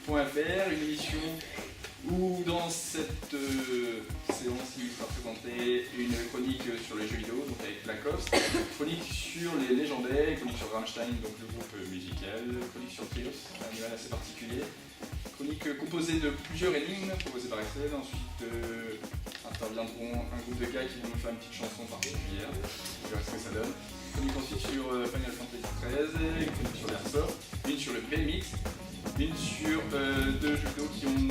une émission où dans cette séance il sera présenté une chronique sur les jeux vidéo, donc avec Black Ops, chronique sur les légendaires, chronique sur Rammstein, donc le groupe musical, chronique sur Chaos, un animal assez particulier, chronique composée de plusieurs énigmes proposées par Excel, ensuite interviendront un groupe de gars qui vont nous faire une petite chanson particulière, on verra ce que ça donne. Chronique ensuite sur Final Fantasy XIII, une chronique sur l'Airsoft, une sur le BMX, une sur deux jeux vidéo qui ont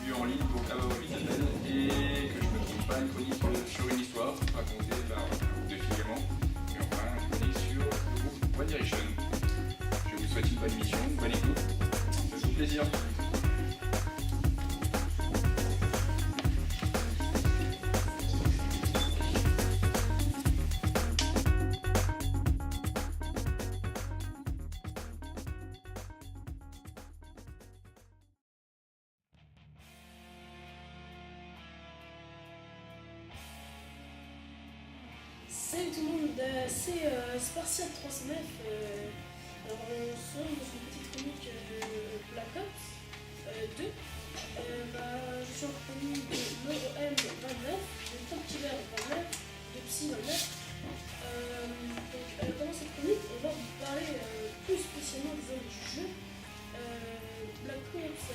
lieu en ligne, donc Ava Vitanel, et que je ne me trompe pas, une chronique sur une histoire racontée par de Figamment, et enfin une chronique sur le groupe One Direction. Je vous souhaite une bonne émission, une bonne écoute, faites-vous plaisir. Salut tout le monde, c'est Spartiate 309. Alors on se retrouve dans une petite chronique de Black Ops 2. Je suis en compagnie de Moro M29, de Top Killer 29, de Psy 29. Pendant cette chronique, on va vous parler plus spécialement des hommes du jeu. Black Ops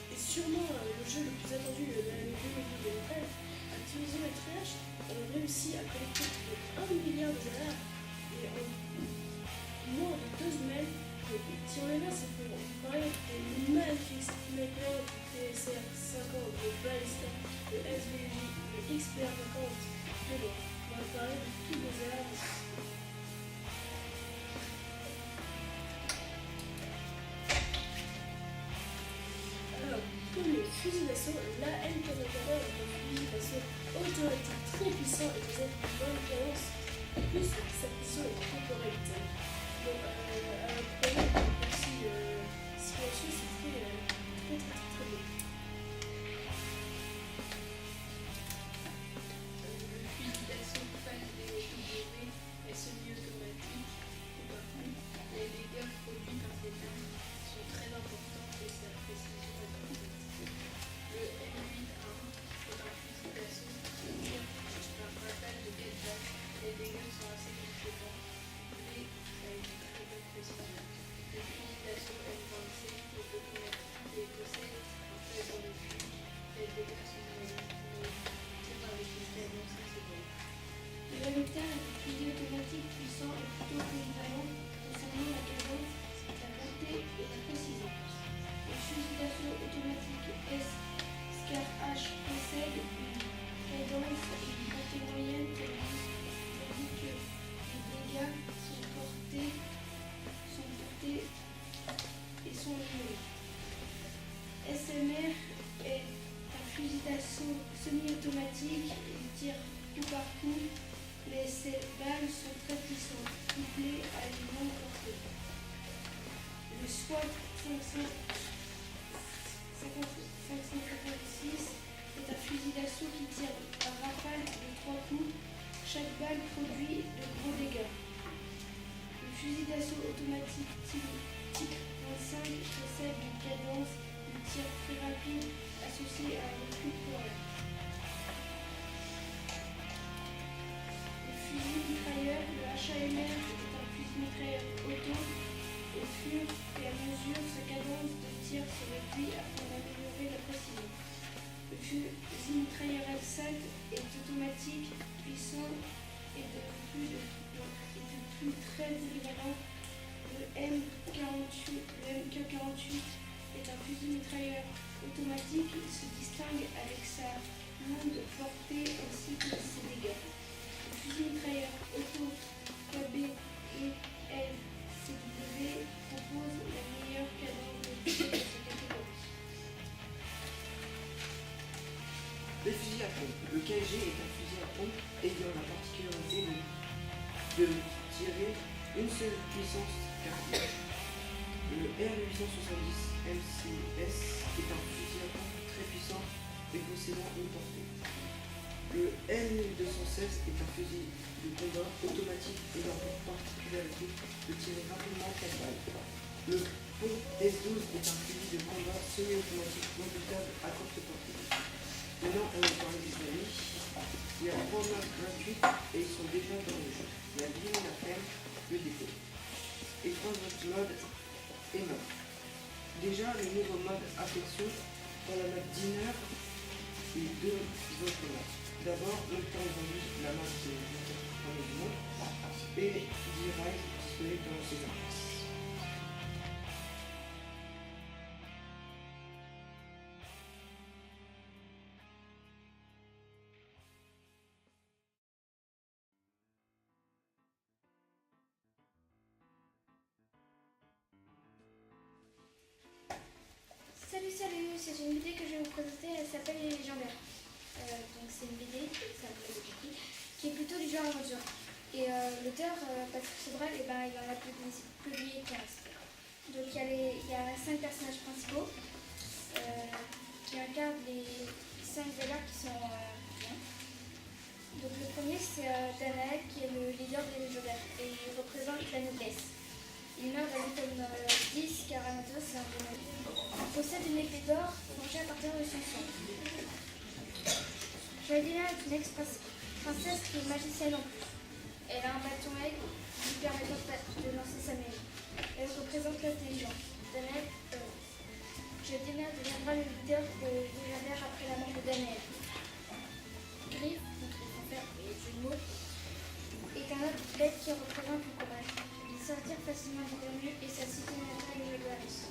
est sûrement le jeu le plus attendu de l'année 2013. Activision et Treyarch ont réussi à collecter plus de 1 milliard de dollars et en moins de 2 semaines. Si on est là, c'est pour vous parler des magnifiques snipers du TSR 50, de Ballista, de SVJ, de XPR 50, de loin. On va parler de tous les armes. Alors, premier fusil d'assaut, la M44 est un fusil d'assaut automatique très puissant et vous êtes une bonne cadence. En plus, sa mission est très correcte. Donc, première aussi, silencieux, c'est très bon. Le fusil d'assaut phase DW est semi-automatique. Les dégâts produits par cette arme sont très importants et sa précision est importante. Le M8A1 est un fusil d'assaut qui tire par rafale de 4 balles. Les dégâts sont assez conséquents, mais a une très bonne précision. Le fusil d'assaut M26 est automatique et possède un faible recul. Les dégâts sont limités par les systèmes sensibles. Le M8A est un fusil automatique puissant et plutôt polyvalent concernant la cadence, la portée et la précision. Le fusil d'assaut automatique SCAR H possède une cadence et une portée moyenne tandis que les dégâts sont portés et sont liés. SMR est un fusil d'assaut semi-automatique, il tire coup par coup, mais ses balles sont très puissantes, couplées à une longue portée. Le SWAT 556 est un fusil d'assaut qui tire par rafale de 3 coups. Chaque balle produit de gros dégâts. Le fusil d'assaut automatique type 25 possède une cadence de tir très rapide associée à un recul pour rien. Le fusil mitrailleur, le HAMR, est un fusil mitrailleur auto. Au fur et à mesure, sa cadence de tir se réduit afin d'améliorer la précision. Le fusil mitrailleur L5 est automatique, puissant et de plus très polyvalent. Le MK48 est un fusil mitrailleur automatique. Il se distingue avec sa longue portée ainsi que ses dégâts. Le fusil mitrailleur auto KB et LCW propose la meilleure cadence de tir de sa catégorie. Les fusils à pompe. Le KG est un fusil à pompe ayant la particularité de tirer une seule puissance cartouche. Le R870 MCS est un fusil à pompe très puissant et possédant une portée. Le M216 est un fusil de combat automatique ayant pour particularité de tirer rapidement 4 balles. Le pont S12 est un fusil de combat semi-automatique montable à courte portée. Maintenant, on va parler des amis. Il y a 3 maps gratuites et ils sont déjà dans le jeu. Il y a Bien la ferme, le dépôt. Et 3 autres modes et maps. Déjà, le nouveau mode affection dans la map Dinner et 2 autres maps. D'abord, le temps zombie, la map de premier du monde, et D-Ride disponible dans ces armes. Salut, c'est une BD que je vais vous présenter, elle s'appelle Les Légendaires. Donc c'est une BD, qui est plutôt du genre aventure. Et l'auteur, Patrick Sobral, il en a publié 15. Donc il y a 5 personnages principaux qui incarnent les 5 valeurs qui sont bien. Donc le premier c'est Danael qui est le leader des Légendaires et il représente la noblesse. Il meurt dans le tome 10 car Amatos est un démon. Il possède une épée d'or forgée à partir de son sang. Joëdina est une ex-princesse qui est magicienne en plus. Elle a un bâton aigle lui permettant de lancer sa magie. Elle représente l'intelligence. Joëdina deviendra le leader des Légendaires après la mort de Danael. Griff, donc les enfers et les jumeaux, est un autre bête qui représente le courage. Il sortir facilement du mur et sa cité natale est Varus.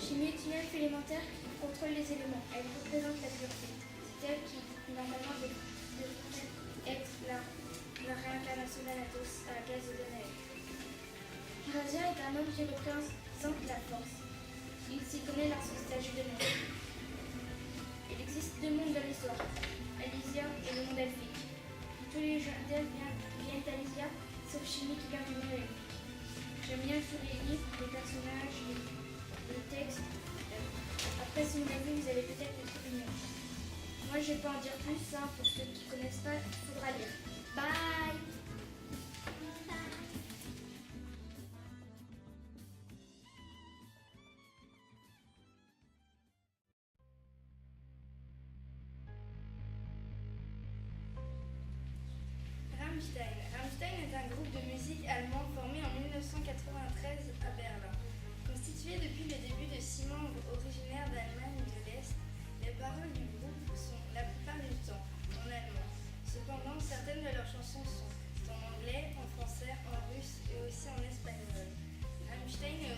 Chimie est une elfe élémentaire qui contrôle les éléments. Elle représente la pureté. C'est elle qui, normalement, devrait être la réincarnation d'Anatos à la place de Danael. Razia est un homme qui représente la force. Il s'y connaît dans son statut de maître. Il existe 2 mondes dans l'histoire, Alysia et le monde elfique. Tous les légendaires viennent d'Alysia, sauf Chimie qui vient du monde elfique. J'aime bien tous les livres, les personnages, les textes. Après, si vous l'avez vu, vous allez peut-être le trouver mieux. Moi, je vais pas en dire plus, hein, pour ceux qui ne connaissent pas, il faudra lire. Bye! Rammstein. Rammstein est un groupe de musique allemand formé en 1993 à Berlin. Constitué depuis le début de 6 membres originaires d'Allemagne de l'Est, les paroles du groupe sont la plupart du temps en allemand. Cependant, certaines de leurs chansons sont en anglais, en français, en russe et aussi en espagnol. Rammstein a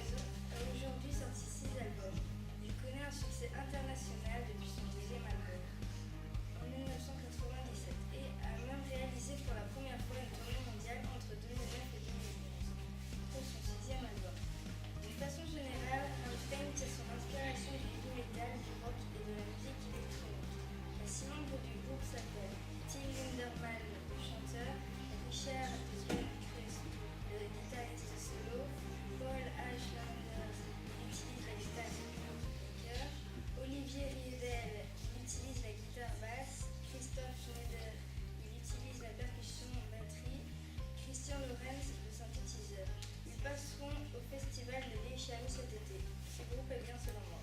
aujourd'hui sorti 6 albums. Il connaît un succès international depuis son 2e album en 1997 et a même réalisé pour la première fois une tournée mondiale entre 2009 et 2011 pour son 6e album. D'une façon générale, Rammstein tire son inspiration du heavy metal, du rock et de la musique électronique. Les 6 membres du groupe s'appellent Till Lindemann, le chanteur, Richard Svenqvist, le guitariste solo, Paul Eichländer utilise la guitare chœur, Olivier Riedel utilise la guitare basse, Christophe Schneider utilise la percussion en batterie, Christian Lorenz le synthétiseur. Ils passeront au festival de Leichem cet été. Ce groupe est bien selon moi.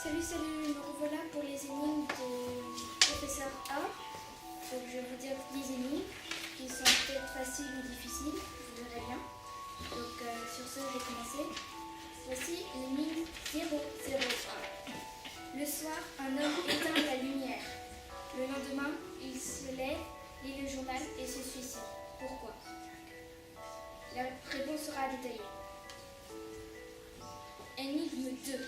Salut, me revoilà pour les énigmes de professeur A. Donc je vais vous dire 10 énigmes qui sont peut-être faciles ou difficiles, vous verrez bien. Donc sur ce, je vais commencer. Voici l'énigme 001. Le soir, un homme éteint la lumière. Le lendemain, il se lève, lit le journal et se suicide. Pourquoi? La réponse sera détaillée. Énigme 2.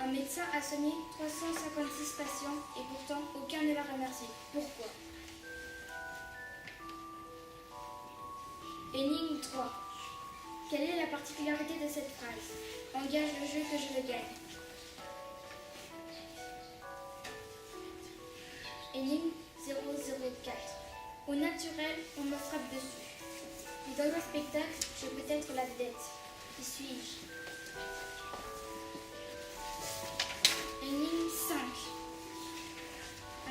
Un médecin a soigné 356 patients et pourtant aucun ne l'a remercié. Pourquoi? Énigme 3. Quelle est la particularité de cette phrase? Engage le jeu que je le gagne. Énigme 004. Au naturel, on me frappe dessus. Mais dans un spectacle, je peux être la vedette. Qui suis-je? Énigme 5.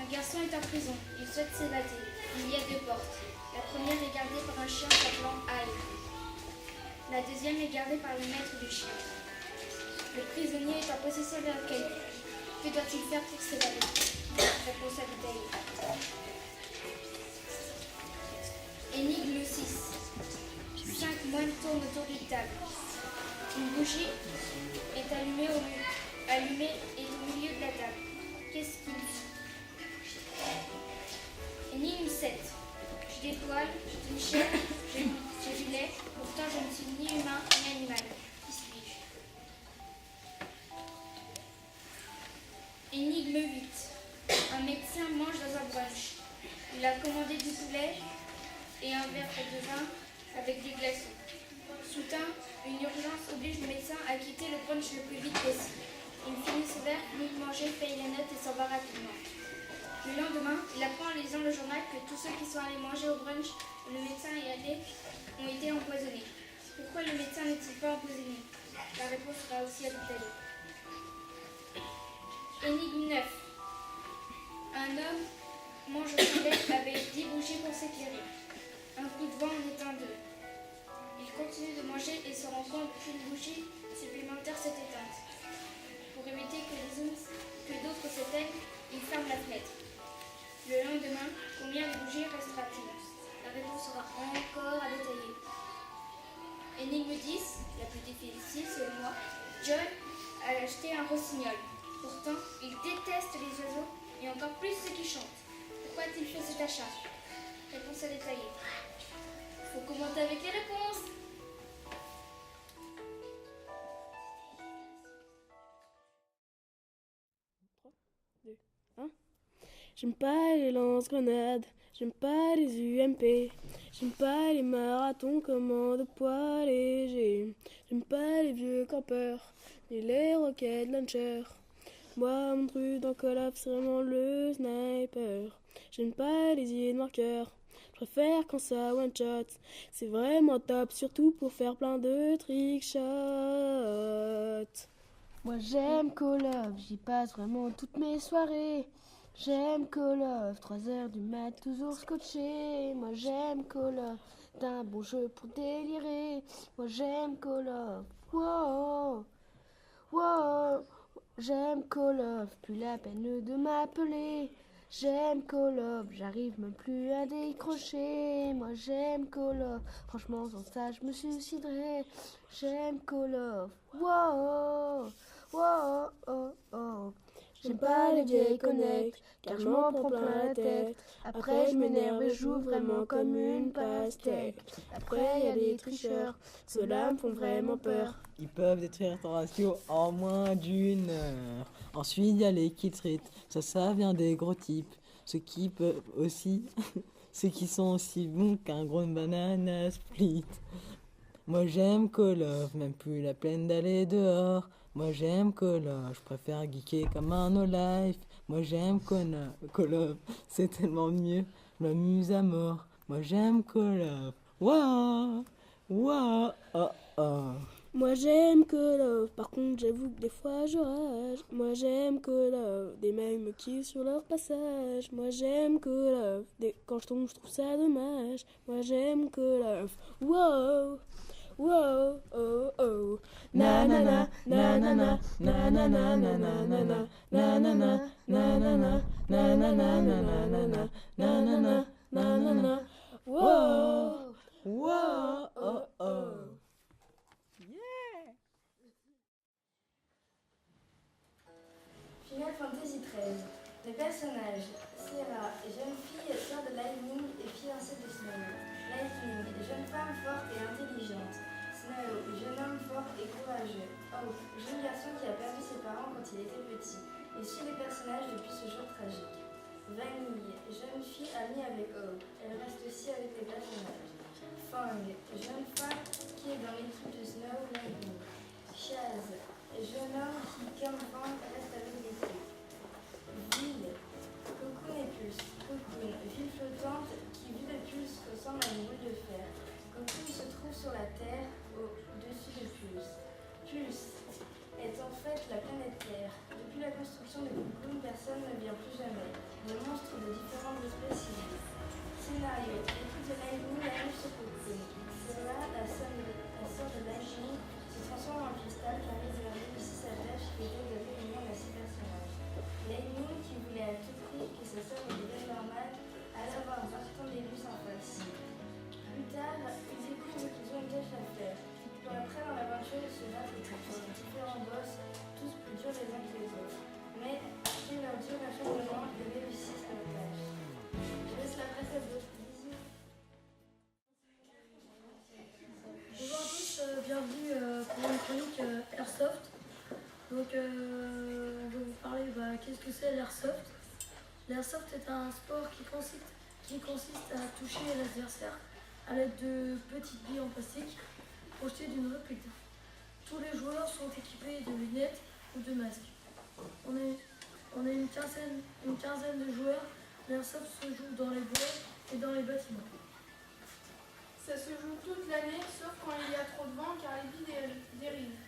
Un garçon est en prison. Il souhaite s'évader. Il y a 2 portes. La première est gardée par un chien s'appelant Al. La deuxième est gardée par le maître du chien. Le prisonnier est en possession de la clé. Que doit-il faire pour s'évader? Réponse à détailler. Énigme 6. 5 moines tournent autour d'une table. Une bougie est allumée et au milieu de la table. Qu'est-ce qu'il dit? Énigme 7. J'ai des poils, j'ai une chair, j'ai du lait, pourtant je ne suis ni humain ni animal. Qui suis-je? Énigme 8. Un médecin mange dans un brunch. Il a commandé du poulet et un verre de vin avec des glaçons. Soudain, une urgence oblige le médecin à quitter le brunch le plus vite possible. Il finit ce verre, finit de manger, paye les notes et s'en va rapidement. Le lendemain, il apprend en lisant le journal que tous ceux qui sont allés manger au brunch où le médecin est allé ont été empoisonnés. Pourquoi le médecin n'est-il pas empoisonné? La réponse sera aussi à détailler. Énigme 9. Un homme mange au soleil avec 10 bougies pour s'éclairer. Un coup de vent en éteint 2. Il continue de manger et se rend compte qu'une bougie supplémentaire s'est éteinte. Pour éviter que d'autres s'éteignent, il ferme la fenêtre. Le lendemain, combien de bougies restera-t-il? La réponse sera encore à détailler. Énigme 10, la plus difficile selon moi. John a acheté un rossignol. Pourtant, il déteste les oiseaux et encore plus ceux qui chantent. Pourquoi a-t-il fait cet achat? Réponse à détailler. Faut commenter avec les réponses. J'aime pas les lance-grenades, j'aime pas les UMP, j'aime pas les marathons comme de poids légers, j'aime pas les vieux campeurs, ni les rocket launchers. Moi, mon truc dans Call of, c'est vraiment le sniper. J'aime pas les idées de marqueur, je préfère quand ça one shot. C'est vraiment top, surtout pour faire plein de trick shots. Moi j'aime Call of, j'y passe vraiment toutes mes soirées. J'aime Call of, 3h du mat, toujours scotché. Moi j'aime Call of, c'est un bon jeu pour délirer. Moi j'aime Call of, wow, wow. J'aime Call of, plus la peine de m'appeler. J'aime Call of, j'arrive même plus à décrocher. Moi j'aime Call of, franchement sans ça je me suiciderais. J'aime Call of, wow, wow, oh, oh. J'aime pas les vieilles connects, car je m'en prends plein la tête. Après je m'énerve et je joue vraiment comme une pastèque. Après y a les tricheurs, ceux-là me font vraiment peur. Ils peuvent détruire ton ratio en moins d'1 heure. Ensuite il y a les kill street, ça vient des gros types. Ceux qui peuvent aussi, ceux qui sont aussi bons qu'un gros banana split. Moi j'aime Call of, même plus la peine d'aller dehors. Moi j'aime Call of, je préfère geeker comme un no-life. Moi j'aime Call of, c'est tellement mieux, je m'amuse à mort. Moi j'aime Call of, wow, wow, oh oh. Moi j'aime Call of, par contre j'avoue que des fois je rage. Moi j'aime Call of, des mecs me kiffent sur leur passage. Moi j'aime Call of, quand je tombe je trouve ça dommage. Moi j'aime Call of, wow. Wow, oh, oh. Na na na, na na na, na na na na na na na, na na na, na na na, na na na na na na, na na na, na na na. Wow, wow, oh, oh. Final Fantasy XIII. Les personnages. Serra, jeune fille, sœur de Lightning et fiancée de Snow. Lightning, jeune femme forte et intelligente. Snow, jeune homme fort et courageux. Oak, jeune garçon qui a perdu ses parents quand il était petit. Il suit les personnages depuis ce jour tragique. Vanille, jeune fille amie avec Oak. Elle reste aussi avec les personnages. Fang, jeune femme qui est dans l'équipe de Snow Lightning. Chaz, jeune homme qui, comme Fang, reste avec l'équipe. Ville, Cocoon et Pulse. Cocoon, ville flottante qui vit de taf et pour différents boss, tous plus durs les uns que les autres. Mais qui leur dure à chaque moment et réussissent à la tâche. Je laisse la presse à d'autres. Bisous. Bonjour à tous, bienvenue pour une chronique Airsoft. Donc on va vous parler qu'est-ce que c'est l'Airsoft. L'Airsoft est un sport qui consiste à toucher l'adversaire à l'aide de petites billes en plastique projetées d'une réplique. Tous les joueurs sont équipés de lunettes ou de masques. On est une quinzaine de joueurs. L'Airsoft se joue dans les bois et dans les bâtiments. Ça se joue toute l'année, sauf quand il y a trop de vent car les billes dérivent.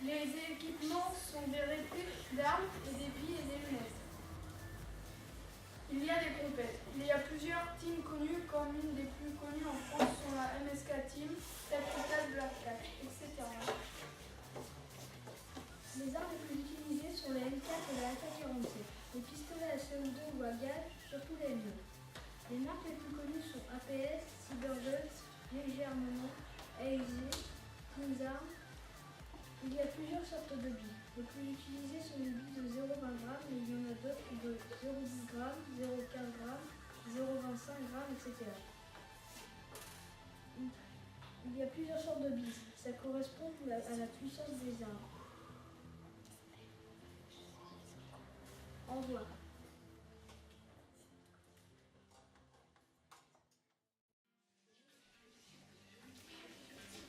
Les équipements sont des répliques d'armes et des billes et des lunettes. Il y a des compètes. Il y a plusieurs teams connus, comme une des plus connues en France sont la MSK Team, Tactical Black Cat, etc. Les armes les plus utilisées sont les M4 et la AK-47, les pistolets à CO2 ou à gaz, surtout les M2. Les marques les plus connues sont APS, Cyberguns, Léger Armement, AEG, Queensarm. Il y a plusieurs sortes de billes. Les plus utilisées sont les billes de 0,20 g, mais il y en a d'autres de 0,10 g, 0,15 g, 0,25 g, etc. Il y a plusieurs sortes de billes. Ça correspond à la puissance des armes. Au revoir.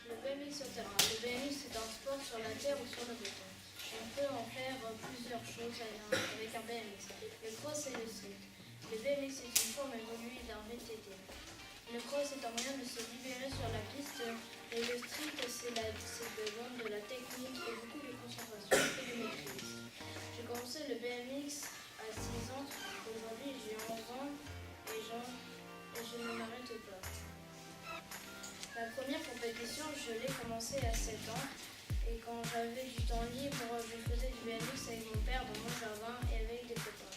Le BMX sur terrain. Le BMX c'est un sport sur la terre ou sur le béton. On peut en faire plusieurs choses avec un BMX. Le cross et le street. Le BMX est une forme évoluée d'un VTT. Le cross est un moyen de se libérer sur la piste et le street c'est de la technique et beaucoup de concentration et de maîtrise. J'ai commencé le BMX à 6 ans. Aujourd'hui j'ai 11 ans et je ne m'arrête pas. La première compétition, je l'ai commencée à 7 ans et quand j'avais du temps libre, je faisais du BMX avec mon père dans mon jardin et avec des copains.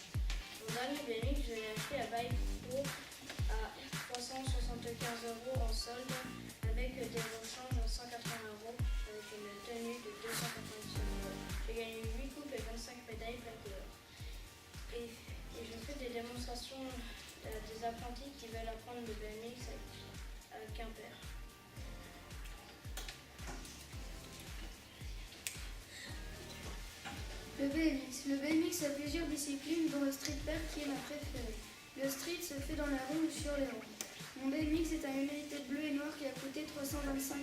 Mon dernier BMX, je l'ai acheté à Bike Pro à 375 € en solde avec des rechanges à 180 € avec une tenue de 290 €. J'ai gagné 8 coupes et 25 médailles plaques d'or. Et je fais des démonstrations à des apprentis qui veulent apprendre le BMX à Quimper. Le BMX. Le BMX a plusieurs disciplines, dont le street park qui est ma préférée. Le street se fait dans la rue ou sur les rampes. Mon BMX est un United bleu et noir qui a coûté 325 €.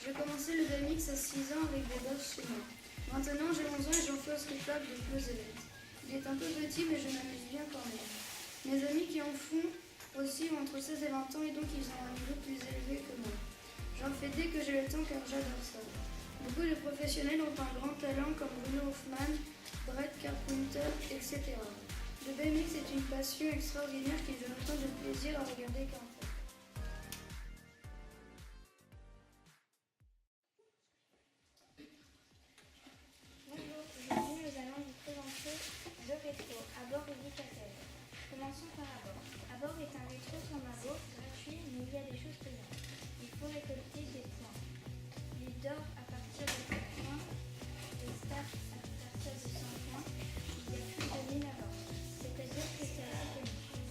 J'ai commencé le BMX à 6 ans avec des gosses chez moi. Maintenant j'ai 11 ans et j'en fais au street park de Closelet. Il est un peu petit mais je m'amuse bien quand même. Mes amis qui en font aussi ont entre 16 et 20 ans et donc ils ont un niveau plus élevé que moi. J'en fais dès que j'ai le temps car j'adore ça. Beaucoup de professionnels ont un grand talent comme Bruno Hoffman, Brett Carpenter, etc. Le BMX est une passion extraordinaire qui donne autant de plaisir à regarder qu'à en faire. Bonjour, aujourd'hui nous allons vous présenter deux rétros, Abord et Vicatel. Commençons par Abord. Abord est un rétro sans magot, gratuit, mais il y a des choses payantes. Il faut récolter des points. Les d'or à partir de 4 points, les stars à partir de 100 points, il y a plus de 1000 avant. C'est-à-dire que c'est assez connu.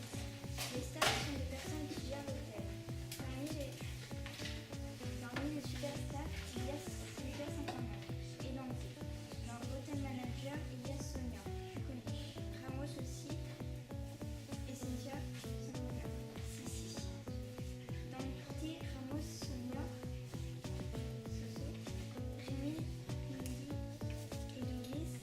Les stars sont des personnes qui gèrent l'hôtel. Parmi les superstars, il y a Sylvia Saint-Amand et Landy. Dans Hotel Manager, il y a Sonia, connue. Ramos aussi et Cynthia Saint-Amand. Si. Dans le côté Ramos, Sonia, Soso, Rémi, Lily et Louise.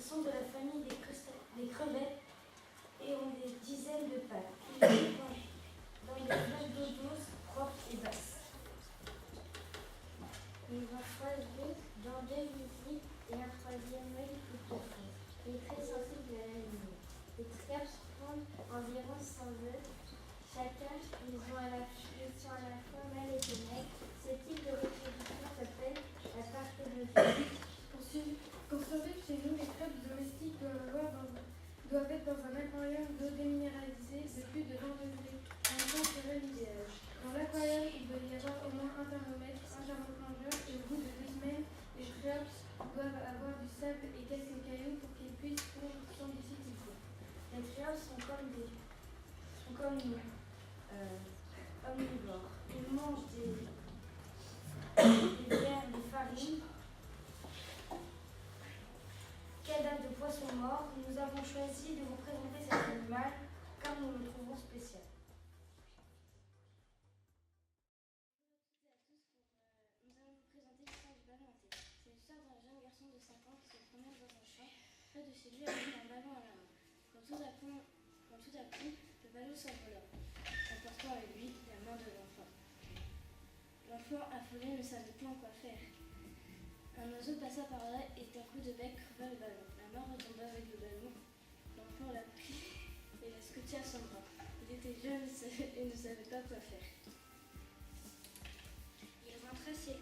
sont de la famille des crevettes et ont des dizaines de pattes. Ils vivent dans des plages d'eau douce, propres et basses. Ils vont choisir dans 2 visites et un 3e œil plus profond. Il est très sensible à la lumière. Les triaps pondent environ 100 œufs. Chacun, ils sont à la fois mâles et femelles. Ce type de reproduction s'appelle la parthénogie. Pour survivre chez nous, les crêpes domestiques doivent être dans un aquarium d'eau déminéralisée de plus de 20 degrés. Un temps serait l'idéal. Dans l'aquarium, il doit y avoir au moins un thermomètre, un jardin plongeur et au bout de 2 semaines, les crêpes doivent avoir du sable et quelques cailloux pour qu'ils puissent pondre sans difficulté. Les crêpes sont comme nous, omnivores. Ils mangent des vers, des farines, cadavres de poissons morts. Nous avons choisi de vous présenter cet animal car nous le trouvons spécial. Nous allons vous présenter l'histoire du ballon hanté. C'est l'histoire d'un jeune garçon de 5 ans qui se promène dans un champ près de chez lui avec un ballon à la main. Quand tout à coup, le ballon s'envola, emportant avec lui la main de l'enfant. L'enfant affolé ne savait point quoi faire. Un oiseau passa par là et d'un coup de bec creva le ballon. La main retomba avec le ballon. L'enfant l'a pris et l'a scotché à son bras. Il était jeune et ne savait pas quoi faire. Il rentra chez